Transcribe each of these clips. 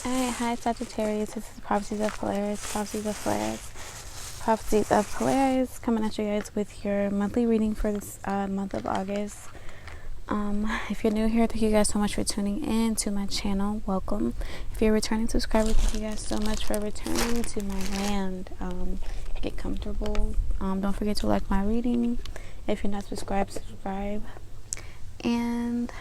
Alright, hi Sagittarius, this is Prophecies of Polaris, Prophecies of Polaris, Prophecies of Polaris, coming at you guys with your monthly reading for this month of August. If you're new here, thank you guys so much for tuning in to my channel. Welcome. If you're a returning subscriber, thank you guys so much for returning to my land. Get comfortable. Don't forget to like my reading. If you're not subscribed, subscribe. And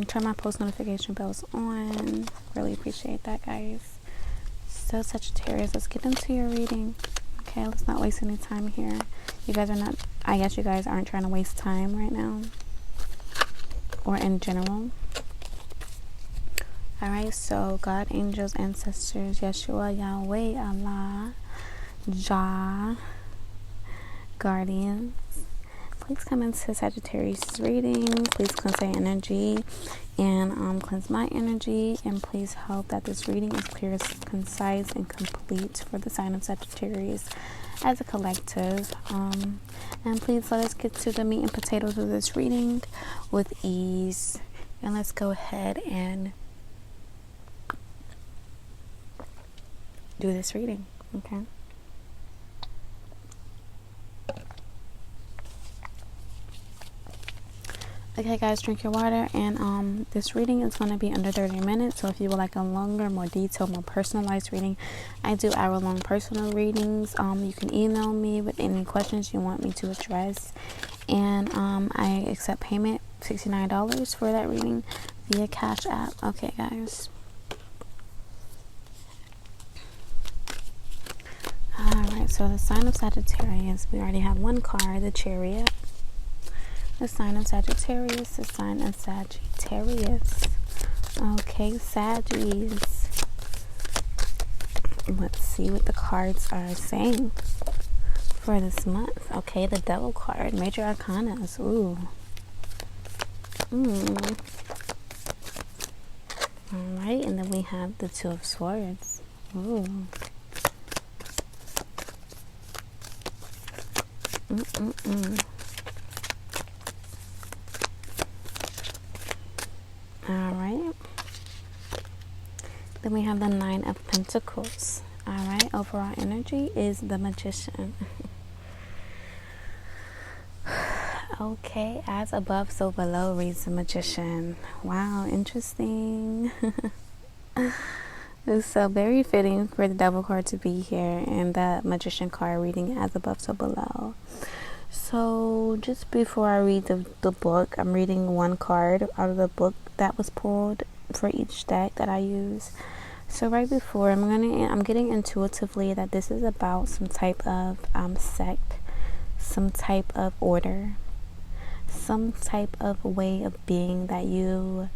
turn my post notification bells on. Really appreciate that, guys. So Sagittarius, let's get into your reading. Okay, let's not waste any time here. You guys are not, I guess you guys aren't trying to waste time right now, or in general. Alright, so God, angels, ancestors, Yeshua, Yahweh, Allah, Jah, guardians, please come into Sagittarius reading. Please cleanse their energy and cleanse my energy, and please help that this reading is clear, concise, and complete for the sign of Sagittarius as a collective. And please let us get to the meat and potatoes of this reading with ease. And let's go ahead and do this reading, okay? Okay guys, drink your water, and this reading is going to be under 30 minutes. So if you would like a longer, more detailed, more personalized reading, I do hour-long personal readings. You can email me with any questions you want me to address, and I accept payment $69 for that reading via Cash App. Okay guys. Alright, so the sign of Sagittarius, we already have one card, the Chariot. The sign of Sagittarius, the sign of Sagittarius. Okay, Saggies. Let's see what the cards are saying for this month. Okay, the Devil card, Major Arcanas. Ooh. Alright, and then we have the Two of Swords. Ooh. Alright. Then we have the Nine of Pentacles. Alright, overall energy is the Magician. Okay, as above, so below reads the Magician. Wow, interesting. It's so very fitting for the Devil card to be here and the Magician card reading as above, so below. So just before I read the book, I'm reading one card out of the book that was pulled for each deck that I use. So right before, I'm getting intuitively that this is about some type of sect, some type of order, some type of way of being that you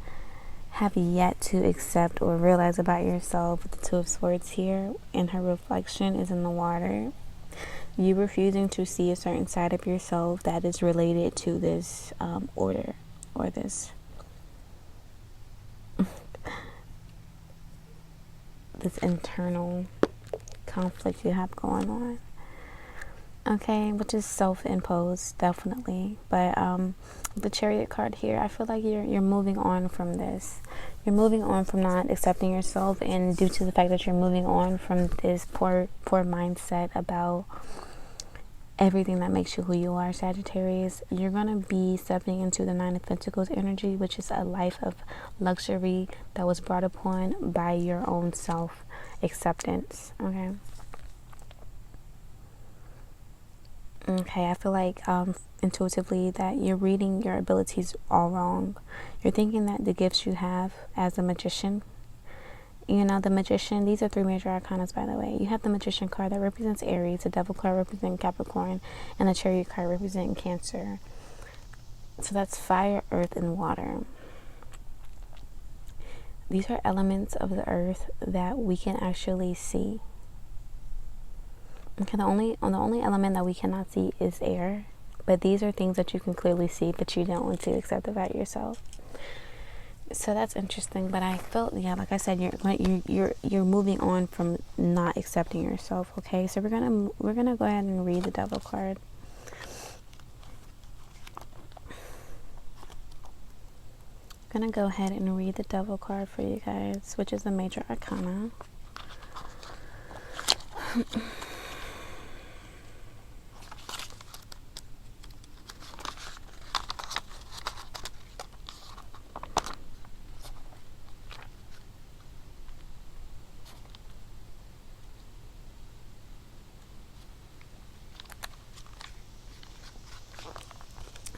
have yet to accept or realize about yourself. With the Two of Swords here, and her reflection is in the water. You refusing to see a certain side of yourself that is related to this order, or this this internal conflict you have going on. Okay, which is self-imposed, definitely. But the Chariot card here, I feel like you're moving on from this. You're moving on from not accepting yourself, and due to the fact that you're moving on from this poor mindset about everything that makes you who you are, Sagittarius, you're going to be stepping into the Nine of Pentacles energy, which is a life of luxury that was brought upon by your own self-acceptance, okay? Okay, I feel like intuitively that you're reading your abilities all wrong. You're thinking that the gifts you have as a magician, you know, the Magician, these are three major arcanas, by the way. You have the Magician card that represents Aries, the Devil card representing Capricorn, and the Chariot card representing Cancer. So that's fire, earth, and water. These are elements of the earth that we can actually see. Okay, the only element that we cannot see is air, but these are things that you can clearly see, but you don't want to accept about yourself. So that's interesting, but I felt, yeah, like I said, you're moving on from not accepting yourself. Okay, so we're gonna go ahead and read the Devil card. gonna go ahead and read the Devil card for you guys, which is a major arcana.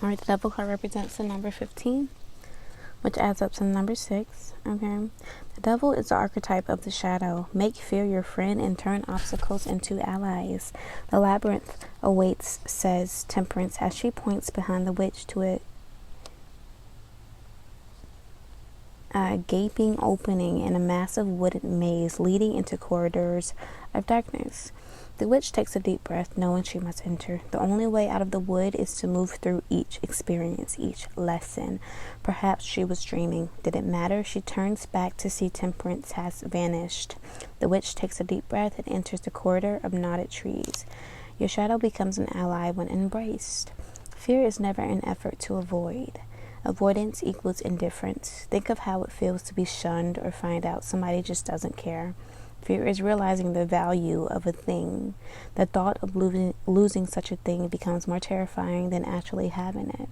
Alright, the Devil card represents the number 15, which adds up to the number 6. Okay. The Devil is the archetype of the shadow. Make fear your friend and turn obstacles into allies. The labyrinth awaits, says Temperance, as she points behind the witch to a gaping opening in a massive wooded maze leading into corridors of darkness. The witch takes a deep breath, knowing she must enter. The only way out of the wood is to move through each experience, each lesson. Perhaps she was dreaming. Did it matter? She turns back to see Temperance has vanished. The witch takes a deep breath and enters the corridor of knotted trees. Your shadow becomes an ally when embraced. Fear is never an effort to avoid. Avoidance equals indifference. Think of how it feels to be shunned or find out somebody just doesn't care. Fear is realizing the value of a thing. The thought of losing such a thing becomes more terrifying than actually having it.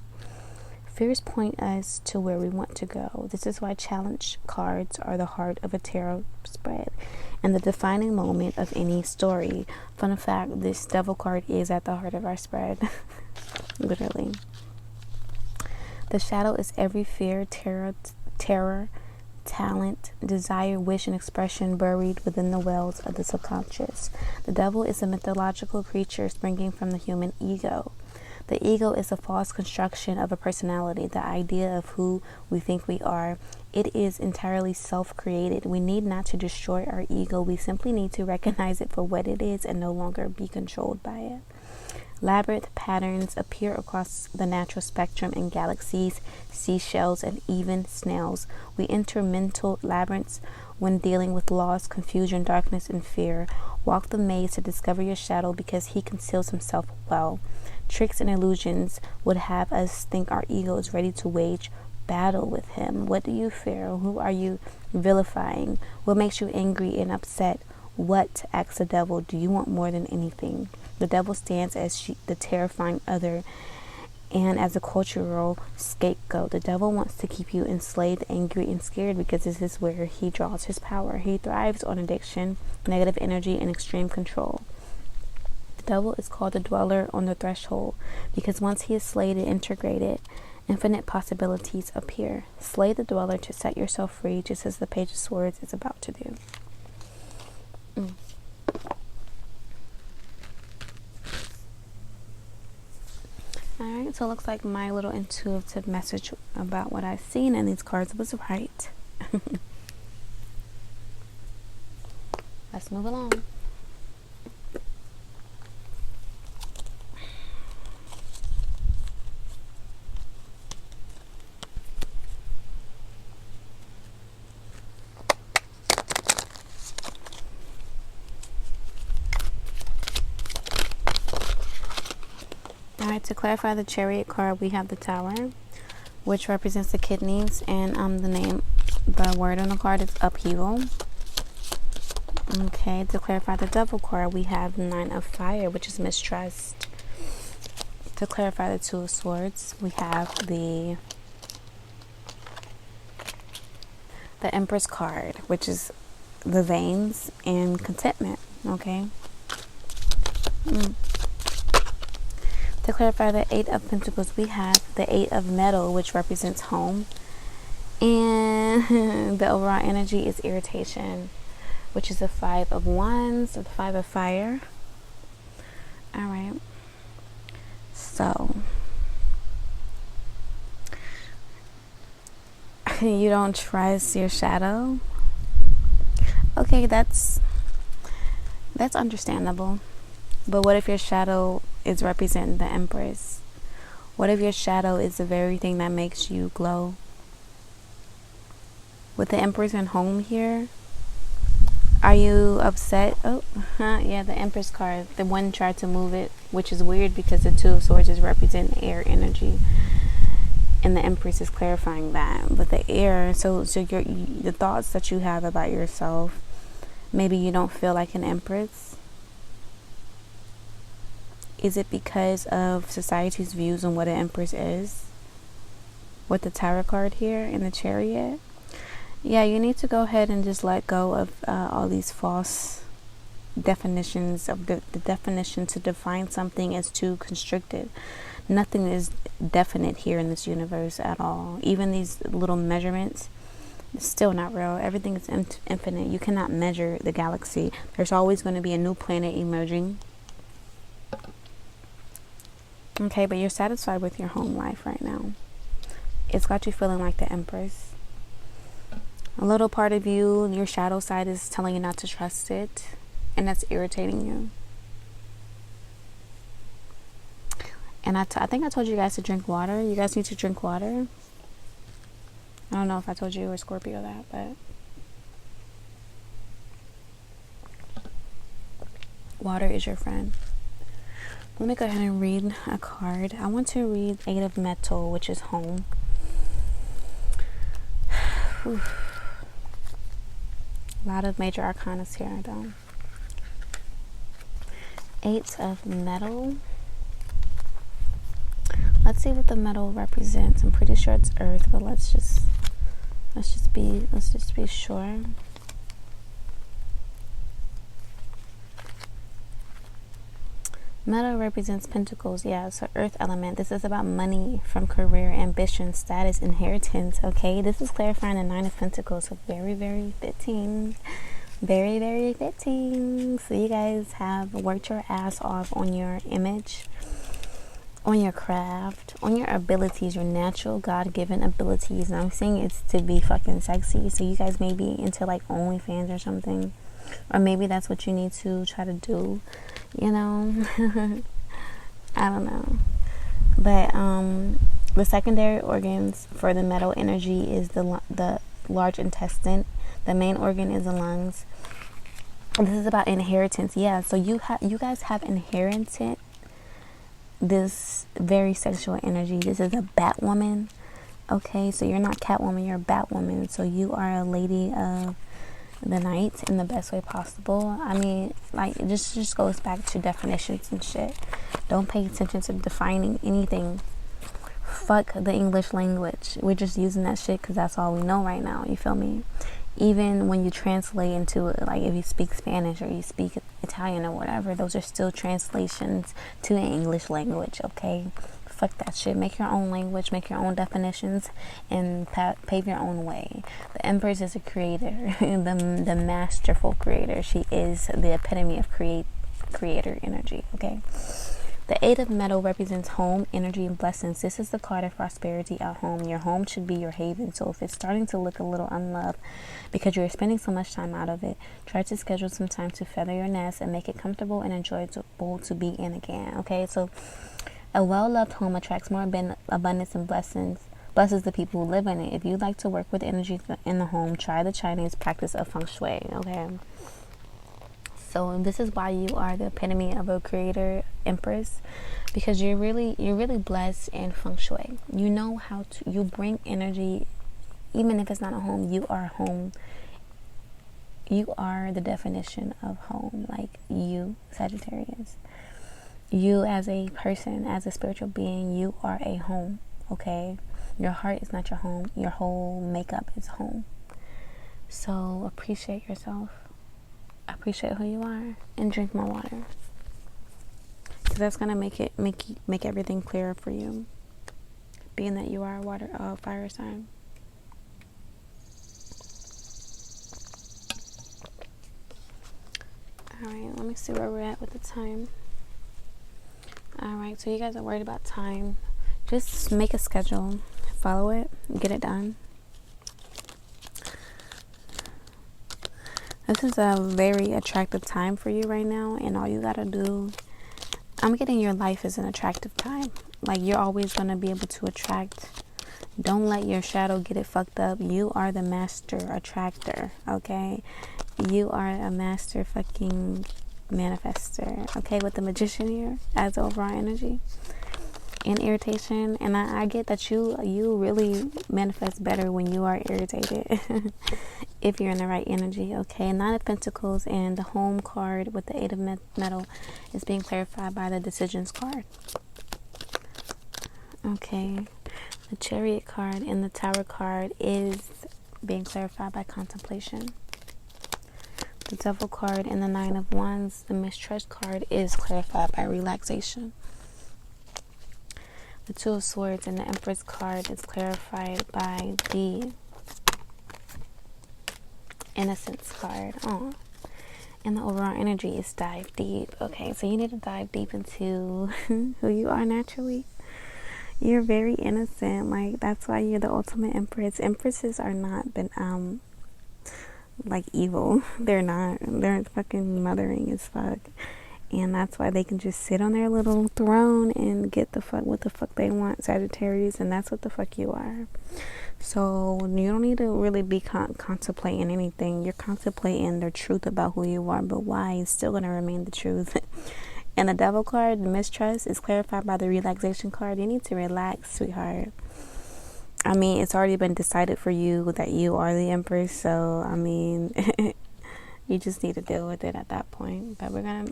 Fears point us to where we want to go. This is why challenge cards are the heart of a tarot spread and the defining moment of any story. Fun fact, this Devil card is at the heart of our spread. Literally. The shadow is every fear, terror, talent, desire, wish, and expression buried within the wells of the subconscious. The Devil is a mythological creature springing from the human ego. The ego is a false construction of a personality, the idea of who we think we are. It is entirely self-created. We need not to destroy our ego. We simply need to recognize it for what it is and no longer be controlled by it. Labyrinth patterns appear across the natural spectrum in galaxies, seashells, and even snails. We enter mental labyrinths when dealing with loss, confusion, darkness, and fear. Walk the maze to discover your shadow because he conceals himself well. Tricks and illusions would have us think our ego is ready to wage battle with him. What do you fear? Who are you vilifying? What makes you angry and upset? What, asks the Devil, do you want more than anything? The Devil stands as the terrifying other and as a cultural scapegoat. The Devil wants to keep you enslaved, angry, and scared because this is where he draws his power. He thrives on addiction, negative energy, and extreme control. The Devil is called the dweller on the threshold because once he is slayed and integrated, infinite possibilities appear. Slay the dweller to set yourself free, just as the Page of Swords is about to do. Alright, so it looks like my little intuitive message about what I've seen in these cards was right. Let's move along. Alright, to clarify the Chariot card, we have the Tower, which represents the kidneys, and the word on the card is upheaval. Okay, to clarify the Devil card, we have the 9 of Fire, which is mistrust. To clarify the 2 of Swords, we have the Empress card, which is the veins and contentment. Okay. To clarify the 8 of Pentacles, we have the 8 of Metal, which represents home. And the overall energy is irritation, which is the 5 of Wands, or the 5 of Fire. Alright. So, you don't trust your shadow? Okay, that's understandable. But what if your shadow is representing the Empress? What if your shadow is the very thing that makes you glow? With the Empress and home here, are you upset? Oh, yeah, the Empress card. The one tried to move it, which is weird because the 2 of Swords is representing air energy. And the Empress is clarifying that. But the air, so the thoughts that you have about yourself, maybe you don't feel like an Empress. Is it because of society's views on what an Empress is? With the Tarot card here in the Chariot. Yeah, you need to go ahead and just let go of all these false definitions of the definition to define something as too constricted. Nothing is definite here in this universe at all. Even these little measurements, it's still not real. Everything is infinite. You cannot measure the galaxy. There's always going to be a new planet emerging. Okay, but you're satisfied with your home life right now. It's got you feeling like the Empress. A little part of you, your shadow side, is telling you not to trust it, and that's irritating you. And I think I told you guys to drink water. You guys need to drink water. I don't know if I told you or Scorpio that, but water is your friend. Let me go ahead and read a card. I want to read 8 of Metal, which is home. A lot of major arcana here, though. 8 of Metal. Let's see what the metal represents. I'm pretty sure it's earth, but let's just be sure. Metal represents pentacles. Yeah, so earth element. This is about money, from career, ambition, status, inheritance. Okay, this is clarifying the 9 of Pentacles. So very, very fitting. Very, very fitting. So you guys have worked your ass off on your image, on your craft, on your abilities, your natural God-given abilities. And I'm saying it's to be fucking sexy. So you guys may be into like OnlyFans or something, or maybe that's what you need to try to do, you know. I don't know. But the secondary organs for the metal energy is the large intestine. The main organ is the lungs. This is about inheritance. Yeah, so you guys have inherited this very sexual energy. This is a Batwoman. Okay, so you're not Catwoman, you're a Batwoman. So you are a lady of the night in the best way possible. I mean, like, it just goes back to definitions and shit. Don't pay attention to defining anything. Fuck the English language. We're just using that shit because that's all we know right now. You feel me? Even when you translate into it, like if you speak Spanish or you speak Italian or whatever, those are still translations to the English language. Okay, fuck that shit. Make your own language, make your own definitions, and pave your own way. The Empress is a creator, the masterful creator. She is the epitome of creator energy. Okay. The 8 of Metal represents home, energy, and blessings. This is the card of prosperity at home. Your home should be your haven. So if it's starting to look a little unloved because you're spending so much time out of it, try to schedule some time to feather your nest and make it comfortable and enjoyable to be in again. Okay, so a well-loved home attracts more abundance and blessings. Blesses the people who live in it. If you'd like to work with energy in the home, try the Chinese practice of feng shui. Okay. So this is why you are the epitome of a creator, Empress, because you're really blessed in feng shui. You know how to, you bring energy, even if it's not a home. You are home. You are the definition of home. Like you, Sagittarius. You as a person, as a spiritual being, you are a home. Okay, your heart is not your home. Your whole makeup is home. So appreciate yourself. Appreciate who you are, and drink more water, because that's gonna make everything clearer for you, being that you are a fire sign. All right, let me see where we're at with the time. All right, so you guys are worried about time. Just make a schedule, follow it, get it done. This is a very attractive time for you right now, and all you gotta do, I'm getting your life is an attractive time. Like, you're always gonna be able to attract. Don't let your shadow get it fucked up. You are the master attractor, okay? You are a master fucking manifester, okay? With the Magician here as overall energy. and irritation. And I get that you really manifest better when you are irritated. If you're in the right energy. Okay, Nine of Pentacles and the Home card with the Eight of Metal is being clarified by the Decisions card. Okay, the Chariot card and the Tower card is being clarified by contemplation. The Devil card and the Nine of Wands, the Mistrust card, is clarified by relaxation. The Two of Swords and the Empress card is clarified by the Innocence card. Oh, and the overall energy is dive deep. Okay, so you need to dive deep into who you are naturally. You're very innocent. Like, that's why you're the ultimate Empress. Empresses are not like evil. They're not. They're fucking mothering as fuck. And that's why they can just sit on their little throne and get the fuck what the fuck they want, Sagittarius, and that's what the fuck you are. So you don't need to really be contemplating anything. You're contemplating the truth about who you are, but why is still going to remain the truth. And the Devil card, the Mistrust, is clarified by the Relaxation card. You need to relax, sweetheart. I mean, it's already been decided for you that you are the Empress, so I mean, you just need to deal with it at that point. But we're gonna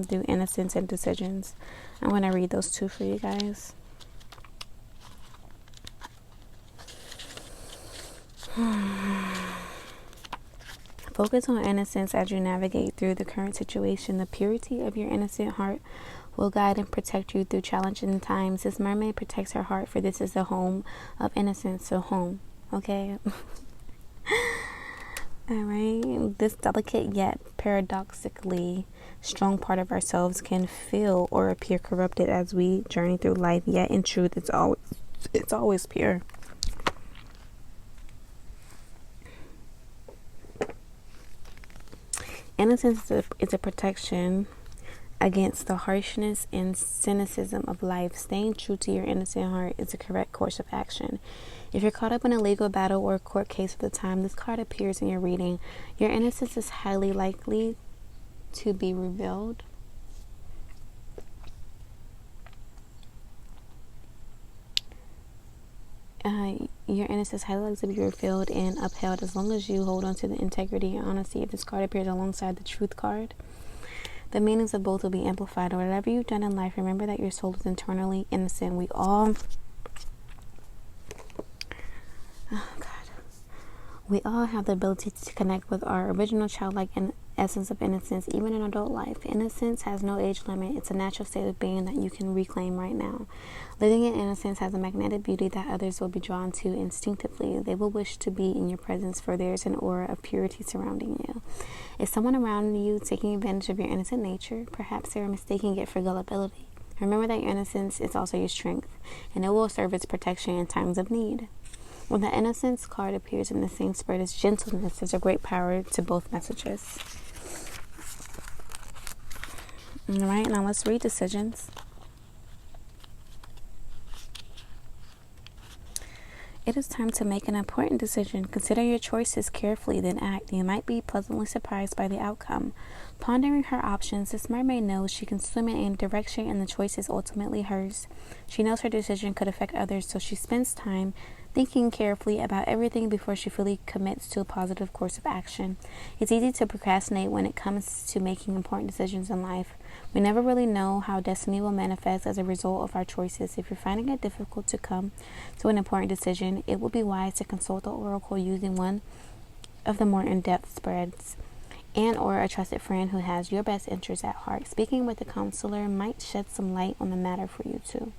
do Innocence and Decisions. I'm gonna read those two for you guys. Focus on innocence as you navigate through the current situation. The purity of your innocent heart will guide and protect you through challenging times. This mermaid protects her heart, for this is the home of innocence. So home, okay? Alright, this delicate yet paradoxically strong part of ourselves can feel or appear corrupted as we journey through life, yet in truth it's always pure. Innocence is a protection against the harshness and cynicism of life. Staying true to your innocent heart is the correct course of action. If you're caught up in a legal battle or a court case at the time this card appears in your reading, your innocence is highly likely to be revealed. Your innocence is highly likely to be revealed and upheld as long as you hold on to the integrity and honesty. If this card appears alongside the Truth card, the meanings of both will be amplified. Whatever you've done in life, remember that your soul is internally innocent. We all have the ability to connect with our original childlike essence of innocence, even in adult life. Innocence has no age limit. It's a natural state of being that you can reclaim right now. Living in innocence has a magnetic beauty that others will be drawn to instinctively. They will wish to be in your presence, for there's an aura of purity surrounding you. Is someone around you taking advantage of your innocent nature? Perhaps they are mistaking it for gullibility. Remember that your innocence is also your strength, and it will serve as protection in times of need. When the Innocence card appears in the same spirit as gentleness, there's a great power to both messages. Alright, now let's read Decisions. It is time to make an important decision. Consider your choices carefully, then act. You might be pleasantly surprised by the outcome. Pondering her options, this mermaid knows she can swim in any direction and the choice is ultimately hers. She knows her decision could affect others, so she spends time thinking carefully about everything before she fully commits to a positive course of action. It's easy to procrastinate when it comes to making important decisions in life. We never really know how destiny will manifest as a result of our choices. If you're finding it difficult to come to an important decision, it would be wise to consult the oracle using one of the more in-depth spreads, and or a trusted friend who has your best interests at heart. Speaking with a counselor might shed some light on the matter for you too.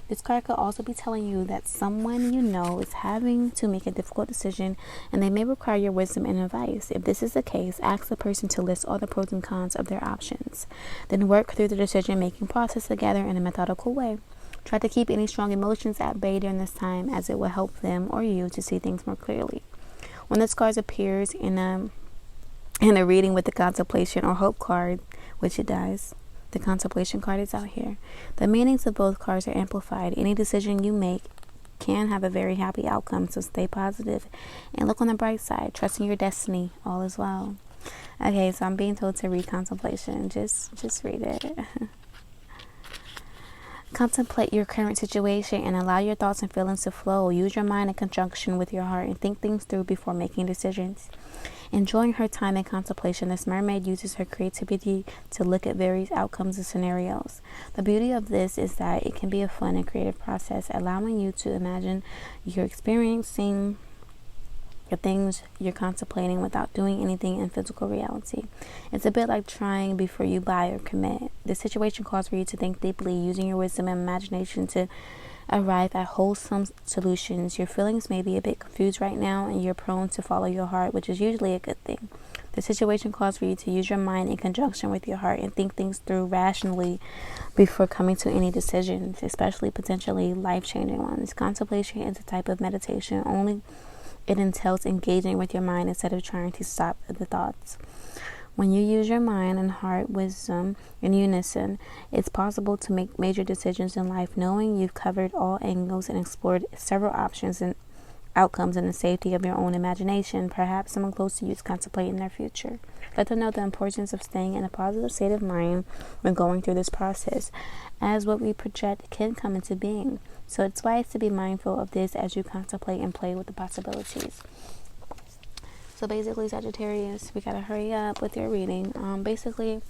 This card could also be telling you that someone you know is having to make a difficult decision and they may require your wisdom and advice. If this is the case, ask the person to list all the pros and cons of their options. Then work through the decision-making process together in a methodical way. Try to keep any strong emotions at bay during this time, as it will help them or you to see things more clearly. When this card appears in a reading with the Contemplation or Hope card, which it does, the Contemplation card is out here. The meanings of both cards are amplified. Any decision you make can have a very happy outcome, so stay positive and look on the bright side. Trusting your destiny, all is well. Okay, so I'm being told to read Contemplation. Just read it. Contemplate your current situation and allow your thoughts and feelings to flow. Use your mind in conjunction with your heart and think things through before making decisions. Enjoying her time in contemplation, this mermaid uses her creativity to look at various outcomes and scenarios. The beauty of this is that it can be a fun and creative process, allowing you to imagine you're experiencing the things you're contemplating without doing anything in physical reality. It's a bit like trying before you buy or commit. The situation calls for you to think deeply, using your wisdom and imagination to arrive at wholesome solutions. Your feelings may be a bit confused right now, and you're prone to follow your heart, which is usually a good thing. The situation calls for you to use your mind in conjunction with your heart and think things through rationally before coming to any decisions, especially potentially life-changing ones. Contemplation is a type of meditation, only it entails engaging with your mind instead of trying to stop the thoughts. When you use your mind and heart wisdom in unison, it's possible to make major decisions in life, knowing you've covered all angles and explored several options and outcomes in the safety of your own imagination. Perhaps someone close to you is contemplating their future. Let them know the importance of staying in a positive state of mind when going through this process, as what we project can come into being. So it's wise to be mindful of this as you contemplate and play with the possibilities. So basically, Sagittarius, we gotta hurry up with your reading. Basically,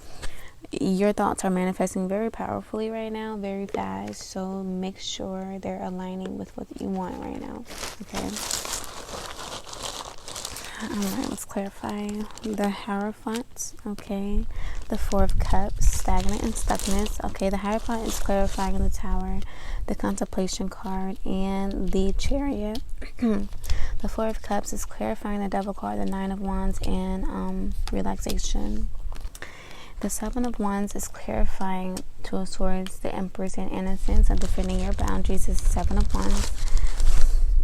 your thoughts are manifesting very powerfully right now, very fast. So make sure they're aligning with what you want right now. Okay. Alright, let's clarify the Hierophant. Okay. The Four of Cups, stagnant and stuckness. Okay, the Hierophant is clarifying the Tower, the Contemplation card, and the Chariot. The Four of Cups is clarifying the Devil card, the Nine of Wands, and relaxation. The Seven of Wands is clarifying towards the Empress and innocence and defending your boundaries is Seven of Wands.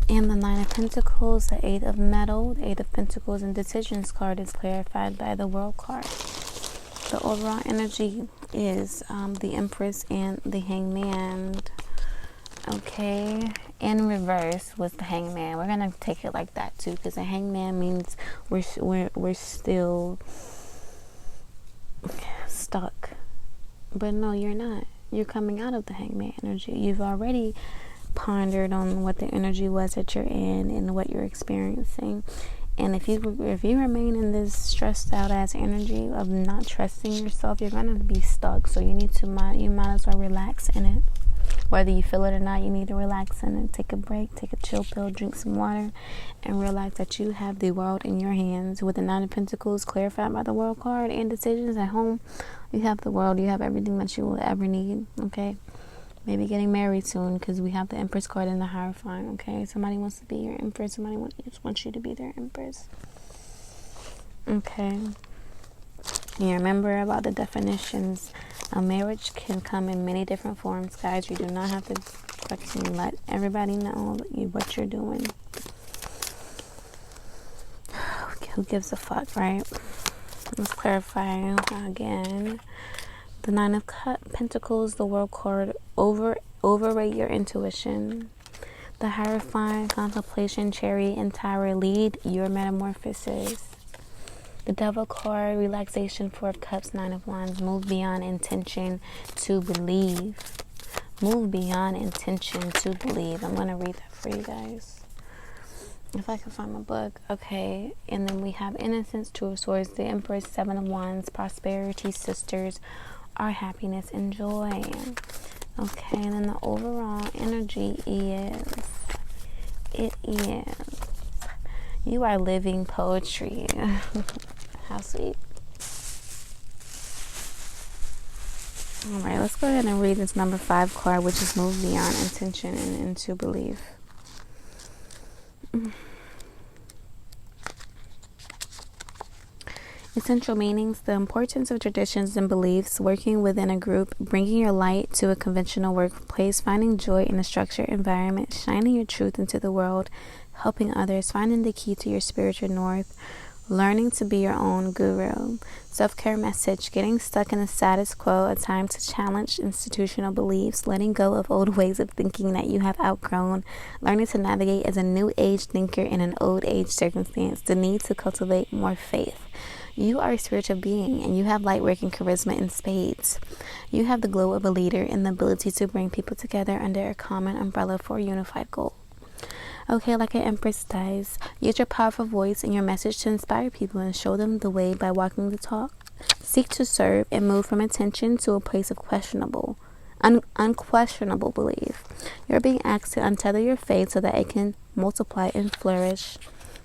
And the Nine of Pentacles, the Eight of Metal, the Eight of Pentacles, and Decisions card is clarified by the World card. The overall energy is the Empress and the Hangman. Okay, in reverse was the Hangman. We're gonna take it like that too, because the Hangman means we're still stuck. But no, you're not. You're coming out of the Hangman energy. You've already pondered on what the energy was that you're in and what you're experiencing. And if you remain in this stressed out ass energy of not trusting yourself, you're gonna be stuck. So you might as well relax in it. Whether you feel it or not, you need to relax in it. Take a break, take a chill pill, drink some water, and realize that you have the world in your hands. With the Nine of Pentacles clarified by the World card and decisions at home, you have the world. You have everything that you will ever need. Okay. Maybe getting married soon because we have the Empress card and the Hierophant. Okay, somebody wants to be your Empress. Somebody wants you to be their Empress. Okay. Yeah, remember about the definitions. A marriage can come in many different forms, guys. You do not have to fucking let everybody know what you're doing. Who gives a fuck, right? Let's clarify again. The Nine of Pentacles, the World card, overrate your intuition. The Hierophant, Contemplation, Chariot, and Tower, lead your metamorphosis. The Devil card, relaxation, Four of Cups, Nine of Wands, move beyond intention to believe. Move beyond intention to believe. I'm going to read that for you guys. If I can find my book. Okay. And then we have Innocence, Two of Swords, the Empress, Seven of Wands, Prosperity, Sisters, our happiness and joy. Okay, and then the overall energy is, you are living poetry. How sweet. Alright, let's go ahead and read this number 5 card, which is move beyond intention and into belief. Essential meanings: the importance of traditions and beliefs, working within a group, bringing your light to a conventional workplace, finding joy in a structured environment, shining your truth into the world, helping others, finding the key to your spiritual north, learning to be your own guru. Self-care message: getting stuck in the status quo, a time to challenge institutional beliefs, letting go of old ways of thinking that you have outgrown, learning to navigate as a new age thinker in an old age circumstance, the need to cultivate more faith. You are a spiritual being, and you have light work and charisma in spades. You have the glow of a leader and the ability to bring people together under a common umbrella for a unified goal. Okay, like an Empress does, use your powerful voice and your message to inspire people and show them the way by walking the talk. Seek to serve and move from intention to a place of unquestionable belief. You're being asked to untether your faith so that it can multiply and flourish.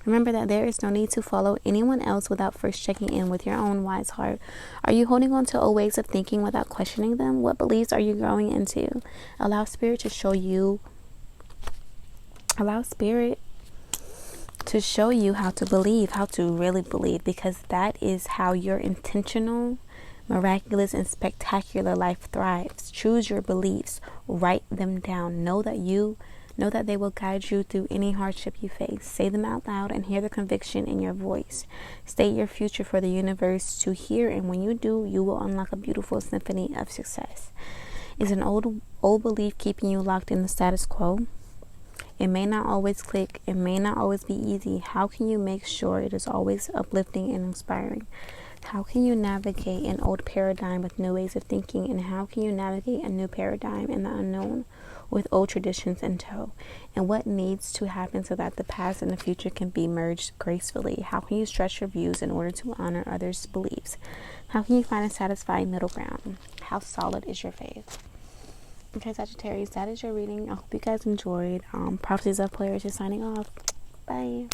Remember that there is no need to follow anyone else without first checking in with your own wise heart. Are you holding on to old ways of thinking without questioning them? What beliefs are you growing into? Allow Spirit to show you how to believe, how to really believe, because that is how your intentional, miraculous, and spectacular life thrives. Choose your beliefs, write them down. Know that they will guide you through any hardship you face. Say them out loud and hear the conviction in your voice. State your future for the universe to hear, and when you do, you will unlock a beautiful symphony of success. Is an old belief keeping you locked in the status quo? It may not always click. It may not always be easy. How can you make sure it is always uplifting and inspiring? How can you navigate an old paradigm with new ways of thinking? And how can you navigate a new paradigm in the unknown with old traditions in tow? And what needs to happen so that the past and the future can be merged gracefully? How can you stretch your views in order to honor others' beliefs? How can you find a satisfying middle ground? How solid is your faith? Okay, Sagittarius, that is your reading. I hope you guys enjoyed. Prophecies of Polaris is signing off. Bye.